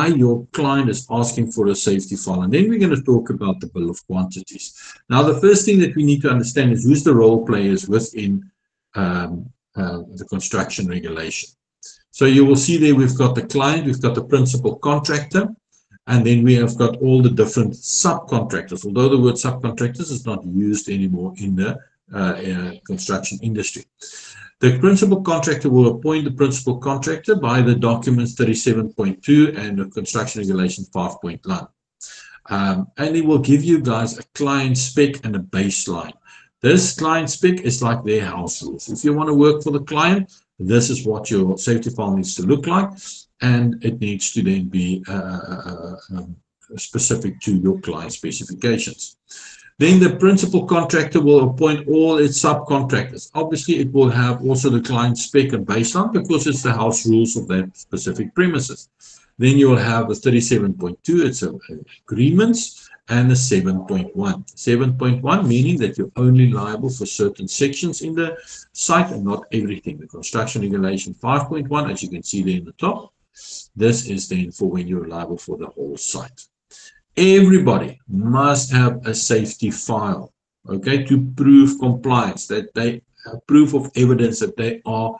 why your client is asking for a safety file. And then we're going to talk about the bill of quantities. Now, the first thing that we need to understand is who's the role players within the construction regulation. So you will see there we've got the client, we've got the principal contractor, and then we have got all the different subcontractors, although the word subcontractors is not used anymore in the construction industry. The principal contractor will appoint the principal contractor by the documents 37.2 and the construction regulation 5.1. And it will give you guys a client spec and a baseline. This client spec is like their house rules. If you want to work for the client, this is what your safety file needs to look like, and it needs to then be specific to your client specifications. Then the principal contractor will appoint all its subcontractors. Obviously, it will have also the client spec and baseline because it's the house rules of that specific premises. Then you will have the 37.2, it's agreements, and the 7.1. 7.1 meaning that you're only liable for certain sections in the site and not everything. The construction regulation 5.1, as you can see there in the top, this is then for when you're liable for the whole site. Everybody must have a safety file, okay, to prove compliance, that they have proof of evidence that they are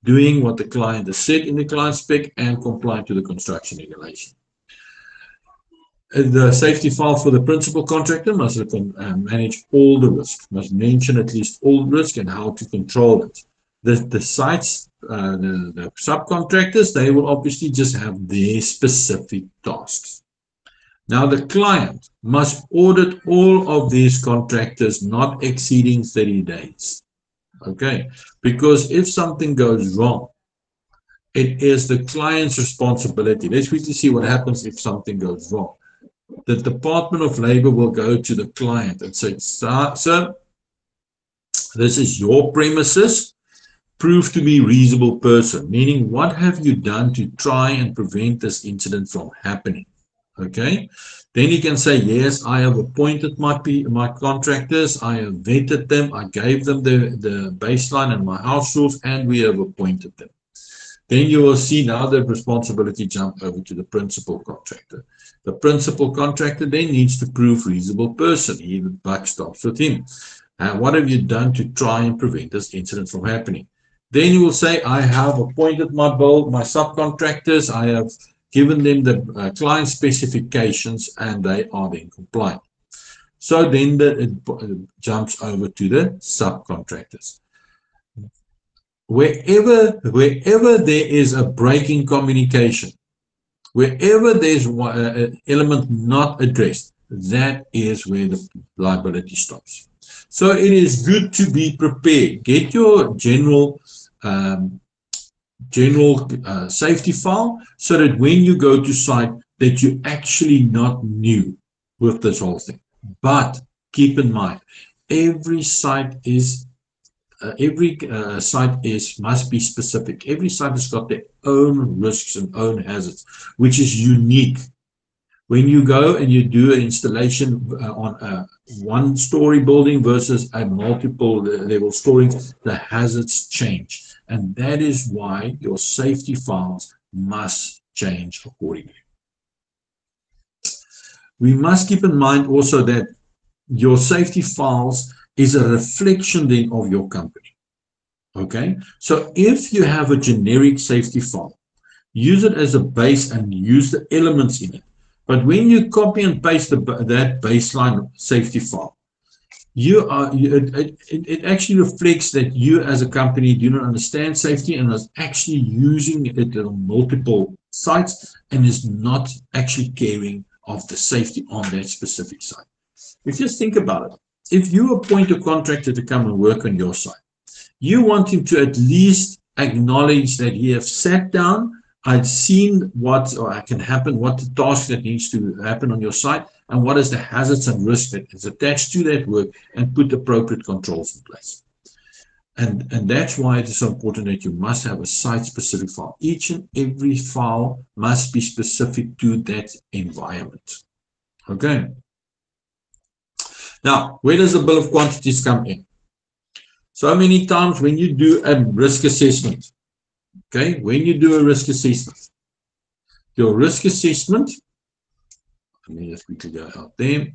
doing what the client has said in the client spec and compliant to the construction regulation. The safety file for the principal contractor must manage all the risks, must mention at least all risk and how to control it. The sites, the subcontractors, they will obviously just have their specific tasks. Now, the client must audit all of these contractors not exceeding 30 days. Okay, because if something goes wrong, it is the client's responsibility. Let's quickly see what happens if something goes wrong. The Department of Labor will go to the client and say, sir, this is your premises. Prove to be reasonable person, meaning what have you done to try and prevent this incident from happening? Okay, then you can say, yes, I have appointed my contractors, I have vetted them, I gave them the baseline and my house rules, and we have appointed them. Then you will see now the responsibility jump over to the principal contractor. The principal contractor then needs to prove reasonable person. He the buck stops with him. And what have you done to try and prevent this incident from happening? Then you will say, I have appointed my subcontractors, I have given them the client specifications, and they are then compliant. So then it jumps over to the subcontractors. Wherever there is a break in communication, wherever there's an element not addressed, that is where the liability stops. So it is good to be prepared. Get your general safety file so that when you go to site that you're actually not new with this whole thing. But keep in mind, every site must be specific. Every site has got their own risks and own hazards, which is unique. When you go and you do an installation on a one-story building versus a multiple level story, the hazards change. And that is why your safety files must change accordingly. We must keep in mind also that your safety files is a reflection then of your company. Okay, so if you have a generic safety file, use it as a base and use the elements in it. But when you copy and paste that baseline safety file, it actually reflects that you as a company do not understand safety and is actually using it on multiple sites and is not actually caring of the safety on that specific site. If you just think about it, if you appoint a contractor to come and work on your site, you want him to at least acknowledge that he has sat down, I've seen what can happen, what the task that needs to happen on your site, and what is the hazards and risk that is attached to that work, and put appropriate controls in place. And that's why it is so important that you must have a site-specific file. Each and every file must be specific to that environment. Okay. Now, where does the bill of quantities come in? So many times when you do a risk assessment, okay, when you do a risk assessment, your risk assessment, let me just quickly go out there.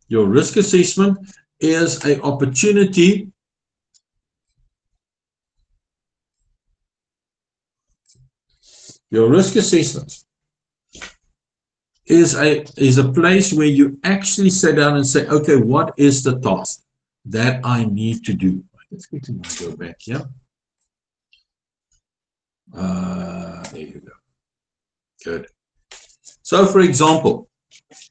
Your risk assessment is an opportunity is a place where you actually sit down and say, okay, what is the task that I need to do? Let's quickly go back here. There you go. Good. So, for example,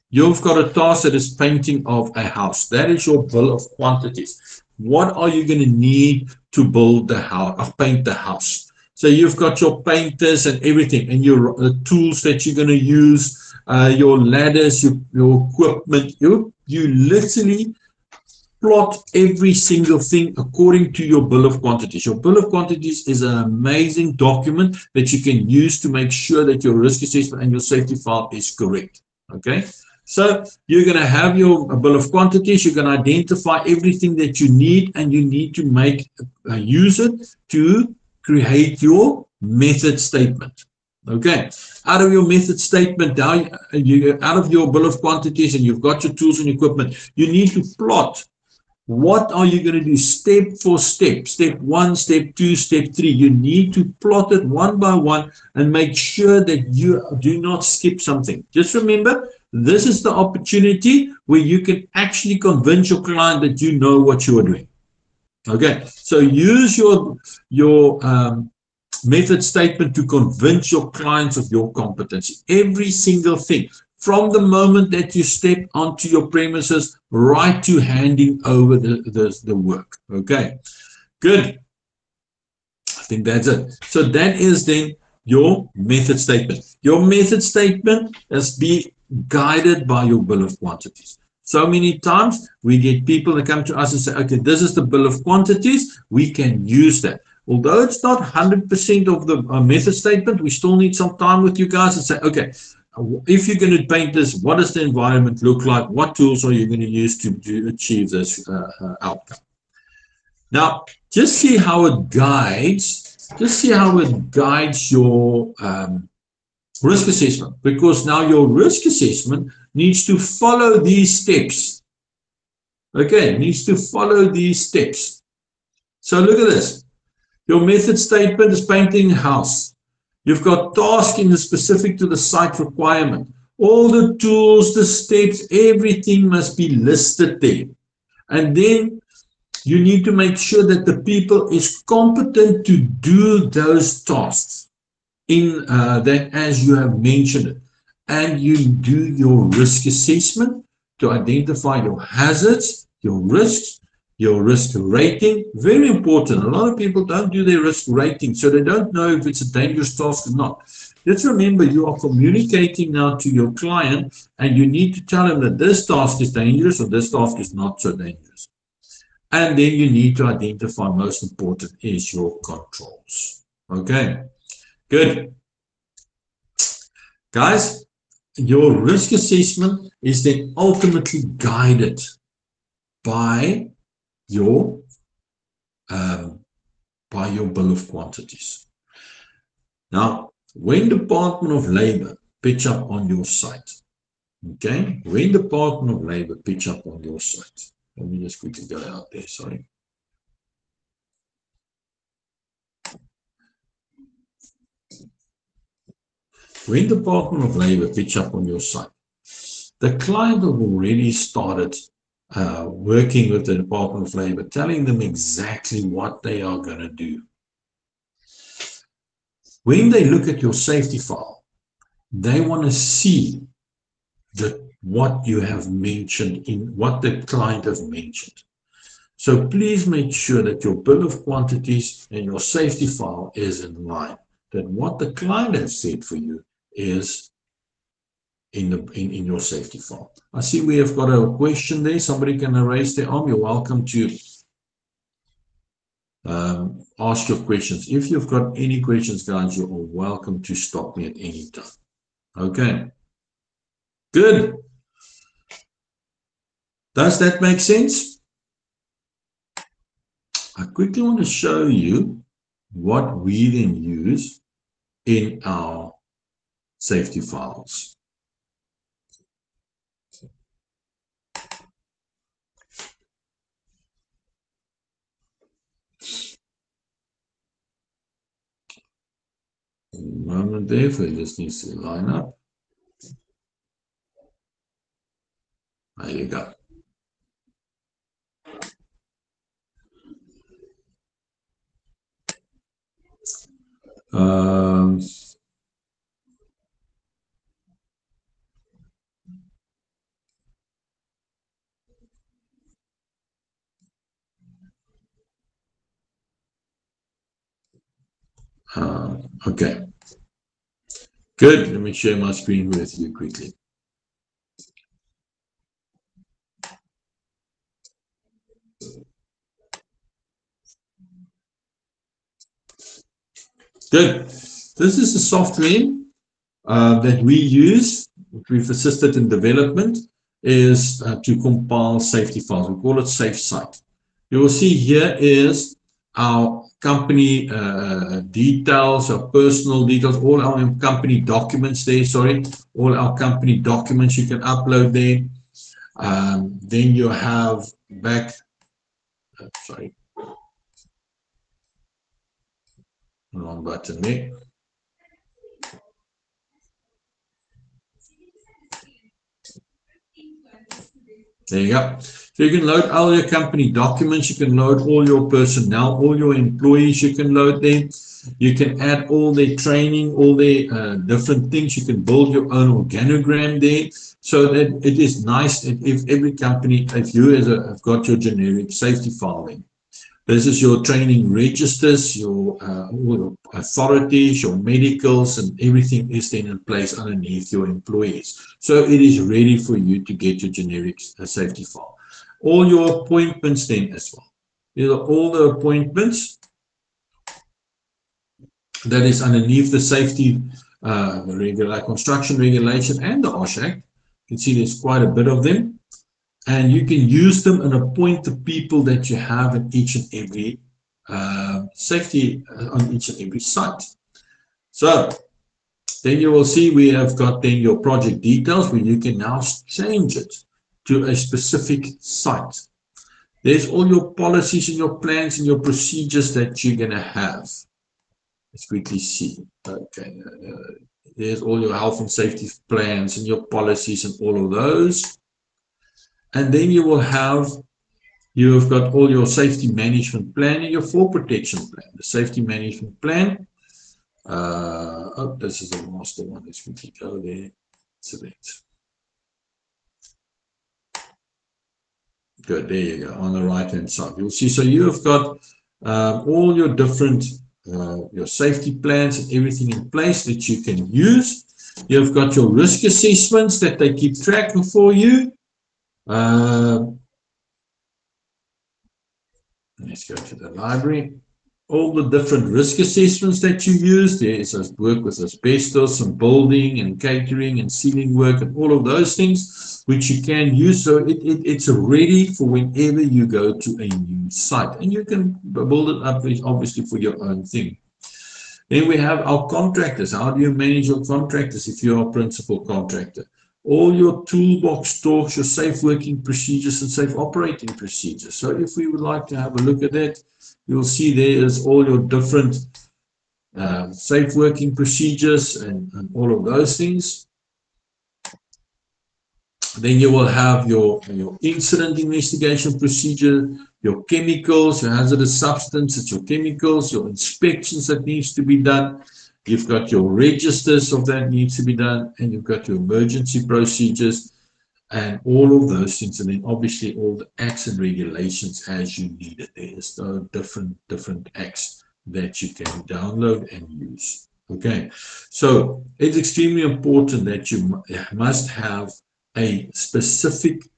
you've got a task that is painting of a house. That is your bill of quantities. What are you going to need to build the house, or paint the house? So you've got your painters and everything, and your tools that you're going to use, your ladders, your equipment. You literally plot every single thing according to your bill of quantities. Your bill of quantities is an amazing document that you can use to make sure that your risk assessment and your safety file is correct. Okay, so you're going to have your bill of quantities. You're going to identify everything that you need, and you need to make use it to create your method statement. Okay, out of your method statement, out of your bill of quantities, and you've got your tools and equipment, you need to plot. What are you going to do step for step? Step 1, step 2, step 3. You need to plot it one by one and make sure that you do not skip something. Just remember, this is the opportunity where you can actually convince your client that you know what you are doing. Okay, so use your method statement to convince your clients of your competency. Every single thing. From the moment that you step onto your premises, right to handing over the work. Okay, good. I think that's it. So that is then your method statement. Your method statement has been guided by your bill of quantities. So many times we get people that come to us and say, okay, this is the bill of quantities. We can use that. Although it's not 100% of the method statement, we still need some time with you guys and say, okay, if you're going to paint this, what does the environment look like? What tools are you going to use to achieve this outcome? Now, just see how it guides. Just see how it guides your risk assessment, because now your risk assessment needs to follow these steps. Okay, needs to follow these steps. So look at this. Your method statement is painting a house. You've got tasking specific to the site requirement. All the tools, the steps, everything must be listed there. And then you need to make sure that the people is competent to do those tasks in that as you have mentioned it. And you do your risk assessment to identify your hazards, your risks, your risk rating. Very important. A lot of people don't do their risk rating, so they don't know if it's a dangerous task or not. Just remember, you are communicating now to your client, and you need to tell them that this task is dangerous or this task is not so dangerous. And then you need to identify, most important is your controls. Okay, good. Guys, your risk assessment is then ultimately guided by your bill of quantities. Now, when Department of Labor pitch up on your site, okay, when Department of Labor pitch up on your site, let me just quickly go out there, sorry. When Department of Labor pitch up on your site, the client have already started working with the Department of Labor, telling them exactly what they are going to do. When they look at your safety file, they want to see what you have mentioned, in what the client has mentioned. So please make sure that your bill of quantities and your safety file is in line, that what the client has said for you is in your safety file. I see we have got a question there. Somebody can raise their arm. You're welcome to ask your questions. If you've got any questions, guys, you're welcome to stop me at any time. Okay, good. Does that make sense? I quickly want to show you what we then use in our safety files. A moment there, for it just needs to line up. There you go. Okay. Good. Let me share my screen with you quickly. Good. This is the software that we use, which we've assisted in development, is to compile safety files. We call it SafeSite. You will see here is our company details, our personal details, all our company documents there, sorry, all our company documents you can upload there. Then you have back, sorry, wrong button there. There you go. So you can load all your company documents, you can load all your personnel, all your employees, you can load them. You can add all their training, all their different things. You can build your own organogram there. So that it is nice that if every company, if you have got your generic safety filing, this is your training registers, your authorities, your medicals, and everything is then in place underneath your employees. So it is ready for you to get your generic safety file. All your appointments then as well. These are all the appointments that is underneath the safety construction regulation and the OSH Act. You can see there's quite a bit of them. And you can use them and appoint the people that you have in each and every safety on each and every site. So then you will see we have got then your project details where you can now change it to a specific site. There's all your policies and your plans and your procedures that you're going to have. Let's quickly see. Okay. There's all your health and safety plans and your policies and all of those. And then you will have, you've got all your safety management plan and your fall protection plan. The safety management plan. Oh, this is the master one. Let's quickly go there. Select. Good, there you go, on the right hand side. You'll see, so you have got all your different, your safety plans and everything in place that you can use. You've got your risk assessments that they keep track of for you. Let's go to the library. All the different risk assessments that you use. There is work with asbestos and building and catering and ceiling work and all of those things which you can use. So it's ready for whenever you go to a new site, and you can build it up obviously for your own thing. Then we have our contractors. How do you manage your contractors if you're a principal contractor? All your toolbox talks, your safe working procedures and safe operating procedures. So if we would like to have a look at that, you'll see there is all your different safe working procedures and all of those things. Then you will have your incident investigation procedure, your chemicals, your hazardous substances, your chemicals, your inspections that needs to be done. You've got your registers of that needs to be done, and you've got your emergency procedures and all of those things. And then obviously all the acts and regulations as you need it. There is no different acts that you can download and use. Okay, so it's extremely important that you must have a specific,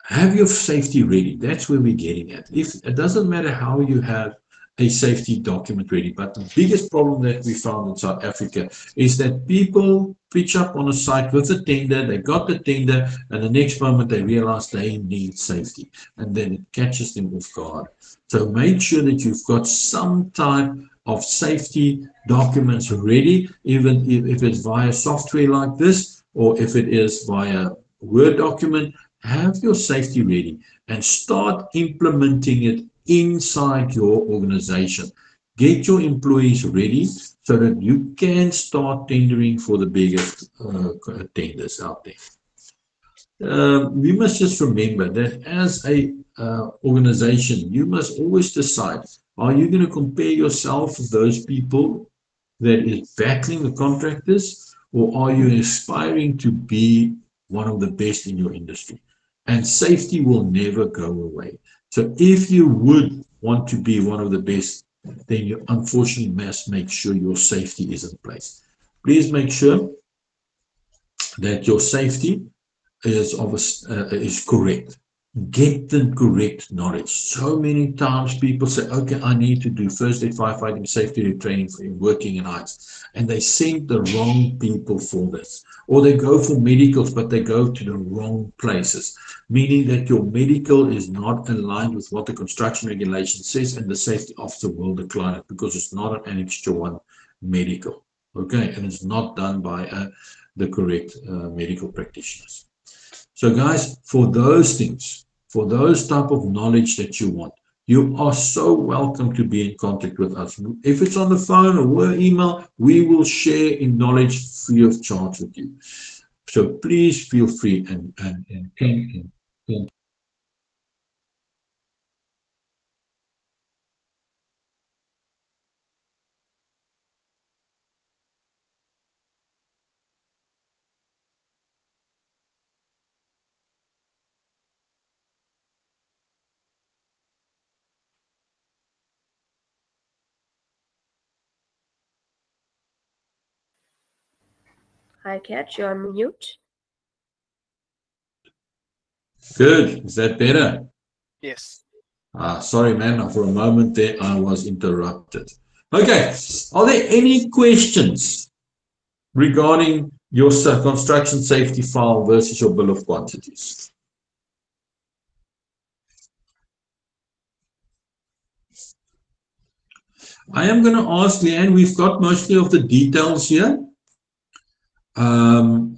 have your safety ready. That's where we're getting at. If it doesn't matter how you have a safety document ready, but the biggest problem that we found in South Africa is that people pitch up on a site with a tender, they got the tender, and the next moment they realize they need safety, and then it catches them off guard. So make sure that you've got some type of safety documents ready, even if it's via software like this, or if it is via Word document. Have your safety ready and start implementing it inside your organization. Get your employees ready so that you can start tendering for the biggest tenders out there. We must just remember that as a organization, you must always decide, are you going to compare yourself with those people that is battling the contractors, or are you aspiring to be one of the best in your industry? And safety will never go away. So if you would want to be one of the best, then you unfortunately must make sure your safety is in place. Please make sure that your safety is correct. Get the correct knowledge. So many times people say, okay, I need to do first aid, firefighting, safety training for working in heights, and they send the wrong people for this, or they go for medicals, but they go to the wrong places, meaning that your medical is not aligned with what the construction regulation says, and the safety officer will decline it because it's not an Annex 1 medical, okay, and it's not done by the correct medical practitioners. So guys, for those things, for those type of knowledge that you want, you are so welcome to be in contact with us. If it's on the phone or email, we will share in knowledge free of charge with you. So please feel free and Hi, Kat, you're on mute. Good. Is that better? Yes. Sorry, man. For a moment there, I was interrupted. Okay. Are there any questions regarding your construction safety file versus your bill of quantities? I am going to ask Leanne, we've got mostly of the details here.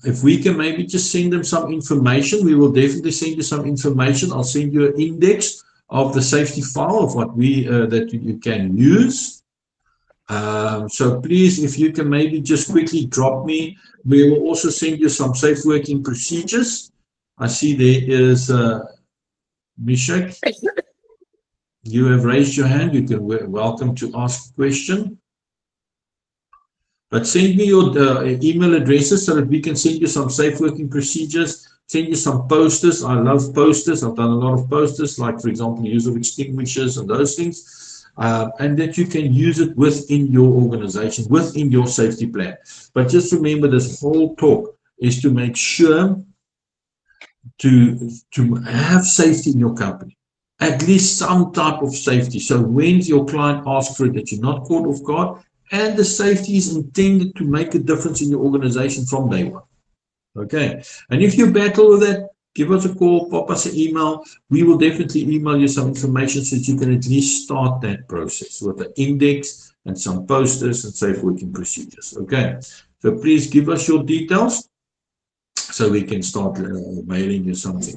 If we can maybe just send them some information, we will definitely send you some information. I'll send you an index of the safety file of what we that you can use. So please, if you can maybe just quickly drop me, we will also send you some safe working procedures. I see there is Mishak. You have raised your hand. You can welcome to ask a question. But send me your email addresses so that we can send you some safe working procedures, send you some posters. I love posters. I've done a lot of posters, like, for example, the use of extinguishers and those things, and that you can use it within your organization, within your safety plan. But just remember, this whole talk is to make sure to have safety in your company, at least some type of safety. So when your client asks for it, that you're not caught off guard, and the safety is intended to make a difference in your organization from day one. Okay. And if you battle with that, give us a call, pop us an email. We will definitely email you some information so that you can at least start that process with an index and some posters and safe working procedures. Okay. So please give us your details so we can start mailing you something.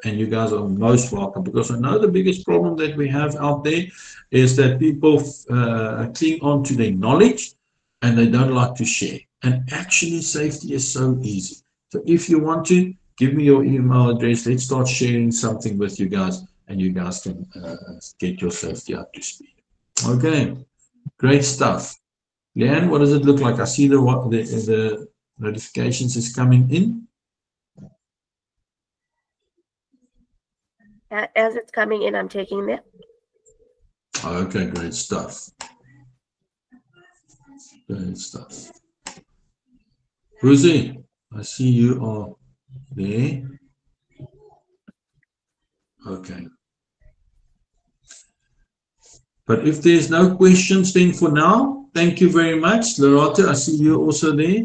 And you guys are most welcome, because I know the biggest problem that we have out there is that people cling on to their knowledge and they don't like to share. And actually, safety is so easy. So if you want to, give me your email address. Let's start sharing something with you guys, and you guys can get your safety up to speed. Okay, great stuff. Leanne, what does it look like? I see the notifications is coming in. As it's coming in, I'm taking them. Okay, great stuff. Great stuff. Ruzi, I see you are there. Okay. But if there's no questions, then for now, thank you very much. Loretta, I see you also there.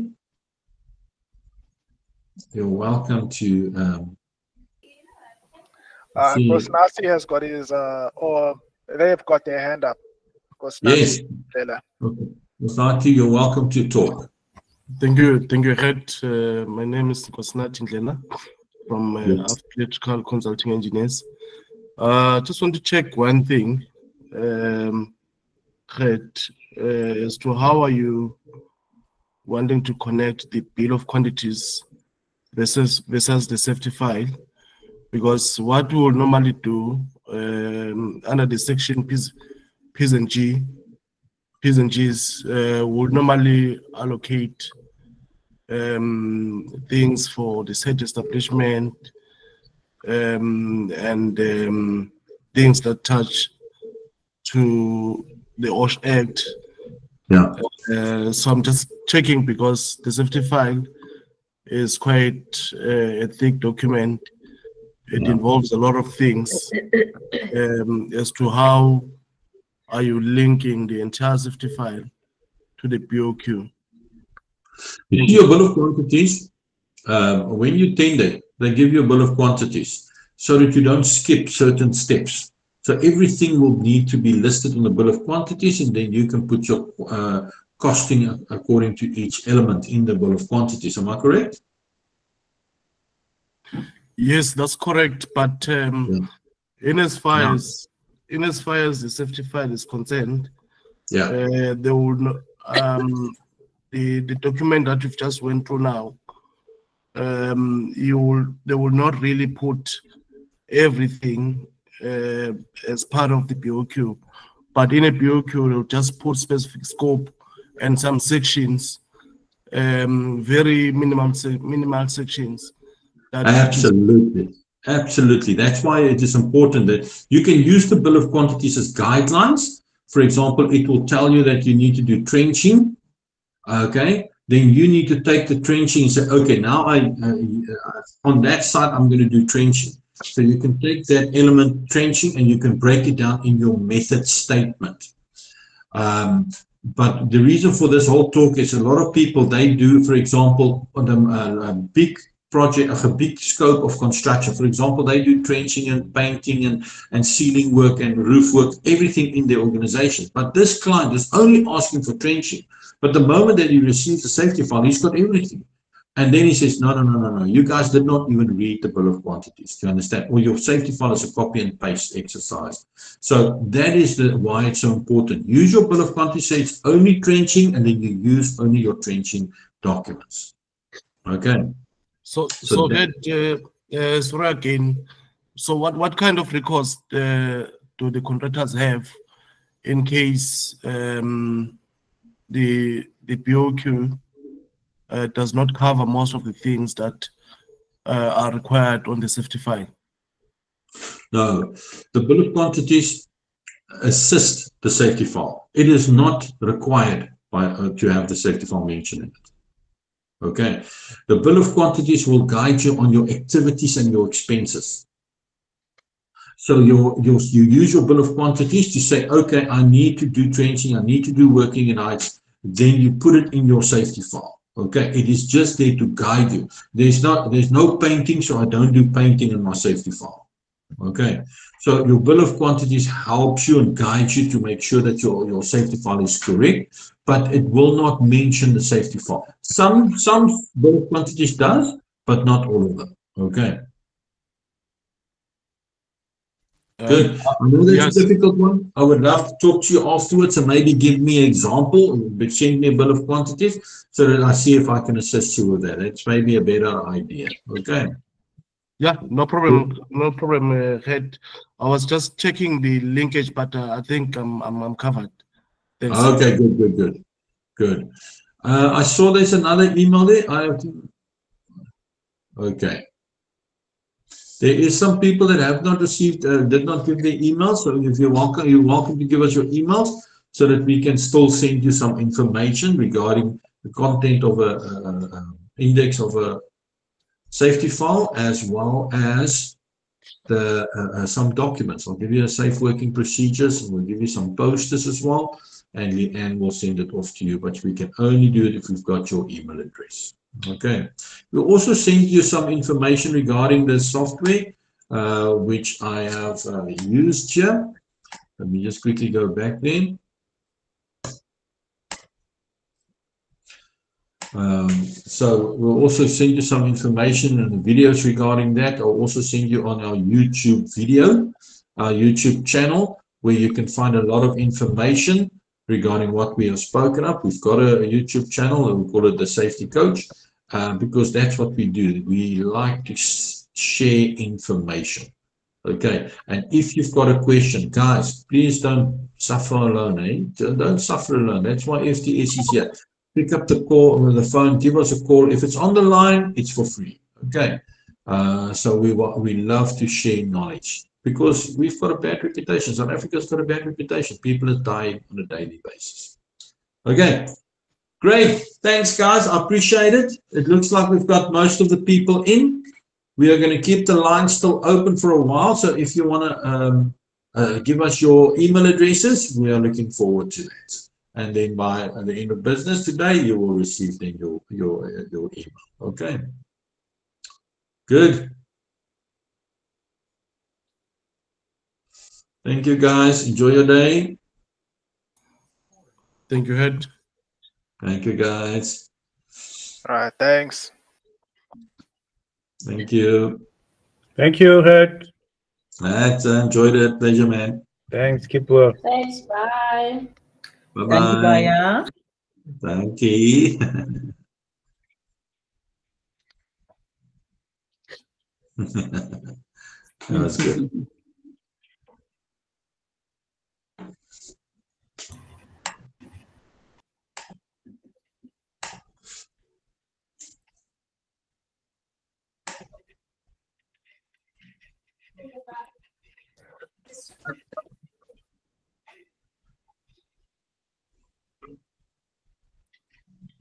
You're welcome to Because Nasi has got his, or they have got their hand up. yes, Lela. Okay. Nkosinathi, you're welcome to talk. Thank you, Red. My name is Nkosinathi Ndlela from Yes. Electrical Consulting Engineers. Just want to check one thing, Red, as to how are you wanting to connect the bill of quantities versus the safety file? Because what we will normally do under the section P's and G's would normally allocate things for the site establishment and things that touch to the OSH Act. Yeah. So I'm just checking because the safety file is quite a thick document. It involves a lot of things as to how are you linking the entire safety file to the BOQ. You see your bill of quantities, when you tender, they give you a bill of quantities so that you don't skip certain steps. So everything will need to be listed on the bill of quantities, and then you can put your costing according to each element in the bill of quantities. Am I correct? Yes, that's correct. But in as far as the safety file is concerned, there will not, the document that you've just went through now, they will not really put everything as part of the BOQ, but in a BOQ they'll just put specific scope and some sections, very minimal sections. Absolutely. That's why it is important that you can use the bill of quantities as guidelines. For example, it will tell you that you need to do trenching. Okay, then you need to take the trenching and say, okay, now on that side I'm going to do trenching. So you can take that element trenching and you can break it down in your method statement. But the reason for this whole talk is a lot of people, they do, for example, on a big project, a big scope of construction. For example, they do trenching and painting and ceiling work and roof work, everything in their organization. But this client is only asking for trenching. But the moment that he receives the safety file, he's got everything. And then he says, no, you guys did not even read the bill of quantities. Do you understand? Or your safety file is a copy and paste exercise. So that is why it's so important. Use your bill of quantities, say it's only trenching, and then you use only your trenching documents. Okay. So again, so what kind of recourse do the contractors have in case the BOQ does not cover most of the things that are required on the safety file? No, the bill of quantities assist the safety file. It is not required to have the safety file mentioned in it. Okay, the bill of quantities will guide you on your activities and your expenses. So you use your bill of quantities to say, okay, I need to do trenching, I need to do working at heights. Then you put it in your safety file. Okay, it is just there to guide you. There's no painting, so I don't do painting in my safety file. Okay, so your bill of quantities helps you and guides you to make sure that your safety file is correct, but it will not mention the safety file. Some bill of quantities does, but not all of them. Okay. Good. I know that's a difficult one. I would love to talk to you afterwards and maybe give me an example, but send me a bill of quantities so that I see if I can assist you with that. It's maybe a better idea. Okay. Yeah, no problem. No problem, Red. I was just checking the linkage, but I think I'm covered. Thanks. Okay, good. I saw there's another email there. Okay. There is some people that have not received, did not give their emails. So if you're welcome to give us your emails so that we can still send you some information regarding the content of a index of a safety file, as well as the some documents. I'll give you a safe working procedures, and we'll give you some posters as well, and we'll send it off to you. But we can only do it if we've got your email address. Okay. We'll also send you some information regarding the software, which I have used here. Let me just quickly go back then. So we'll also send you some information and videos regarding that. I'll also send you on our YouTube video, our YouTube channel, where you can find a lot of information regarding what we have spoken of. We've got a YouTube channel and we call it The Safety Coach, because that's what we do. We like to share information. Okay, and if you've got a question, guys, please don't suffer alone, eh? Don't suffer alone. That's why FTS is here. Pick up the call on the phone, give us a call. If it's on the line, it's for free. Okay, so we love to share knowledge because we've got a bad reputation. South Africa's got a bad reputation. People are dying on a daily basis. Okay, great. Thanks, guys. I appreciate it. It looks like we've got most of the people in. We are going to keep the line still open for a while. So if you want to give us your email addresses, we are looking forward to that. And then by the end of business today, you will receive then your email. Okay. Good. Thank you, guys. Enjoy your day. Thank you, Head. Thank you, guys. All right. Thanks. Thank you. Thank you, Head. Thanks. I enjoyed it. Pleasure, man. Thanks. Keep well. Thanks. Bye. Bye-bye. Thank you, Baya. Thank you. That was good.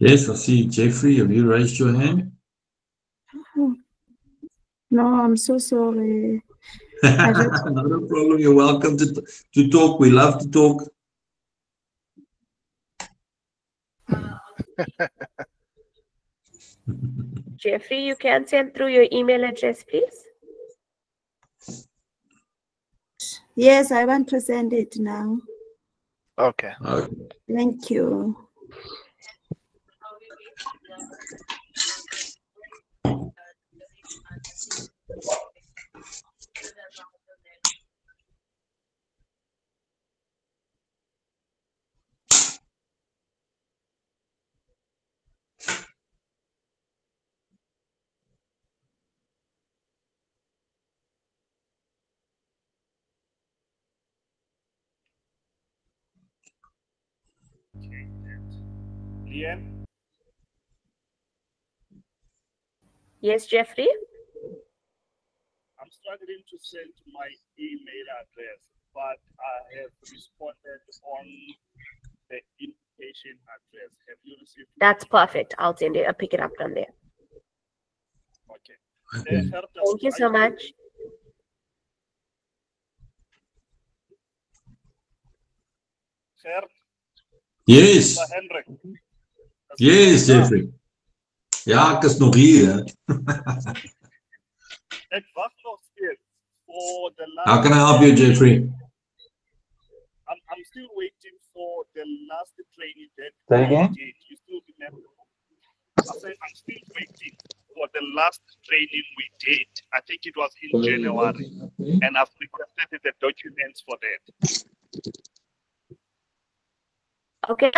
Yes, I see Jeffrey. Have you raised your hand? No, I'm so sorry. Not a problem. You're welcome to talk. We love to talk. Jeffrey, you can send through your email address, please. Yes, I want to send it now. Okay. Thank you. Leanne? Yes, Jeffrey? I'm struggling to send my email address, but I have responded on the invitation address. Have you received? That's perfect. I'll send it. I'll pick it up from there. Okay. Thank you so much. Yes. Yes, Jeffrey. Ja, ek is nog hier. Ek wag nog steeds for the last. How can I help you, Jeffrey? I'm still waiting for the last training date. Say again? You still remember? I said I'm still waiting for the last training we did. I think it was in January, and I've requested the documents for that. Okay,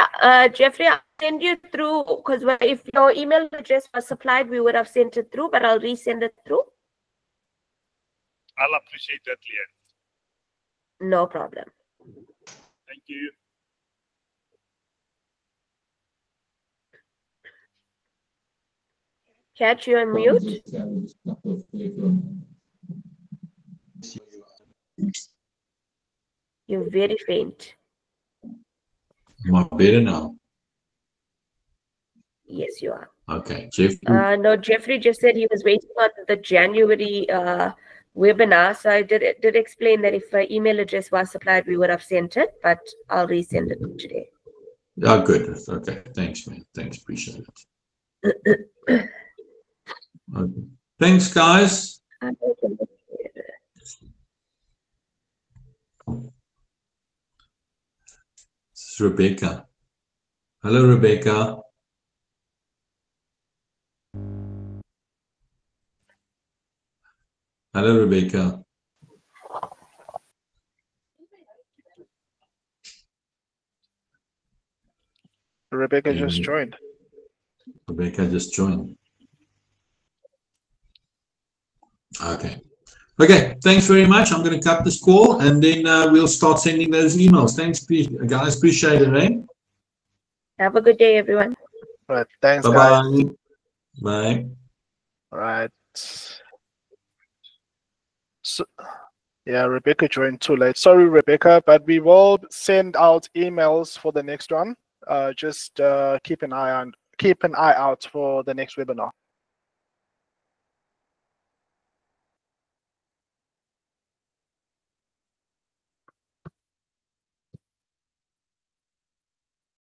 Jeffrey, I'll send you through because if your email address was supplied, we would have sent it through, but I'll resend it through. I'll appreciate that, Leanne. No problem. Thank you. Catch you on mute. You're very faint. Am I better now? Yes, you are. Okay, Jeffrey. No, Jeffrey just said he was waiting on the January webinar. So I did explain that if an email address was supplied, we would have sent it, but I'll resend it today. Oh, good. Okay, thanks, man. Thanks, appreciate it. Okay. Thanks, guys. Rebecca. Hello, Rebecca. Hello, Rebecca. Rebecca just joined. Rebecca just joined. Okay. Okay, thanks very much. I'm going to cut this call and then we'll start sending those emails. Thanks, guys. Appreciate it, eh? Have a good day, everyone. All right. Thanks, Bye-bye. guys. Bye. All right. So, yeah, Rebecca joined too late. Sorry, Rebecca, but we will send out emails for the next one. Just keep an eye out for the next webinar.